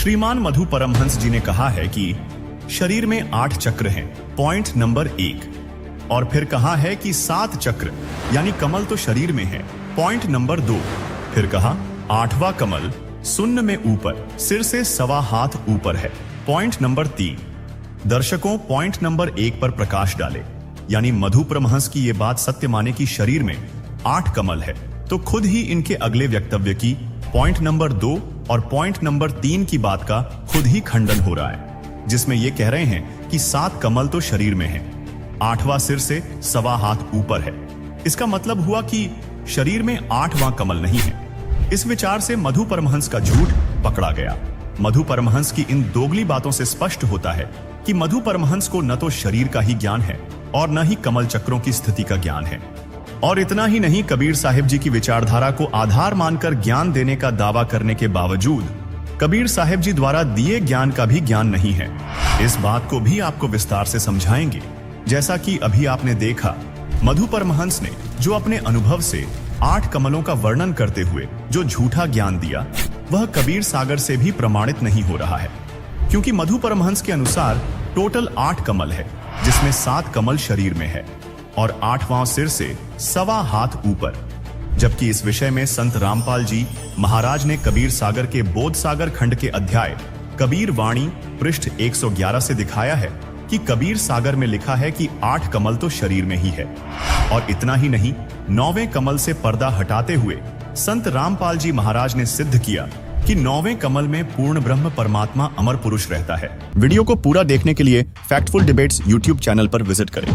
श्रीमान मधु परमहंस जी ने कहा है कि शरीर में 8 चक्र हैं, पॉइंट नंबर 1। और फिर कहा है कि 7 चक्र यानी कमल तो शरीर में है, पॉइंट नंबर 2। फिर कहा 8वां कमल शून्य में ऊपर, सिर से 1.25 हाथ ऊपर है, पॉइंट नंबर 3। दर्शकों, पॉइंट नंबर 1 पर प्रकाश डाले, यानी मधु परमहंस की ये बात सत्य माने कि शरीर में 8 कमल है, तो खुद ही इनके अगले वक्तव्य की पॉइंट नंबर 2 और पॉइंट नंबर 3 की बात का खुद ही खंडन हो रहा है, जिसमें ये कह रहे हैं कि 7 कमल तो शरीर में है, 8वां सिर से 1.25 हाथ ऊपर है। इसका मतलब हुआ कि शरीर में 8वां कमल नहीं है। इस विचार से मधु परमहंस का झूठ पकड़ा गया। मधु परमहंस की इन दोगली बातों से स्पष्ट होता है कि मधु परमहंस को न तो शरीर का ही ज्ञान है और न ही कमल चक्रों की स्थिति का ज्ञान है। और इतना ही नहीं, कबीर साहिब जी की विचारधारा को आधार मानकर ज्ञान देने का दावा करने के बावजूद कबीर साहिब जी द्वारा दिए ज्ञान का भी ज्ञान नहीं है। इस बात को भी आपको विस्तार से समझाएंगे। जैसा कि अभी आपने देखा, मधु परमहंस ने जो अपने अनुभव से 8 कमलों का वर्णन करते हुए जो झूठा ज्ञान दिया, वह कबीर सागर से भी प्रमाणित नहीं हो रहा है, क्योंकि मधु परमहंस के अनुसार टोटल 8 कमल है, जिसमें 7 कमल शरीर में है और 8वां सिर से 1.25 हाथ ऊपर। जबकि इस विषय में संत रामपाल जी महाराज ने कबीर सागर के बोध सागर खंड के अध्याय कबीर वाणी पृष्ठ 111 से दिखाया है कि कबीर सागर में लिखा है कि 8 कमल तो शरीर में ही है। और इतना ही नहीं, 9वें कमल से पर्दा हटाते हुए संत रामपाल जी महाराज ने सिद्ध किया कि 9वें कमल में पूर्ण ब्रह्म परमात्मा अमर पुरुष रहता है। वीडियो को पूरा देखने के लिए फैक्टफुल डिबेट्स यूट्यूब चैनल पर विजिट करें।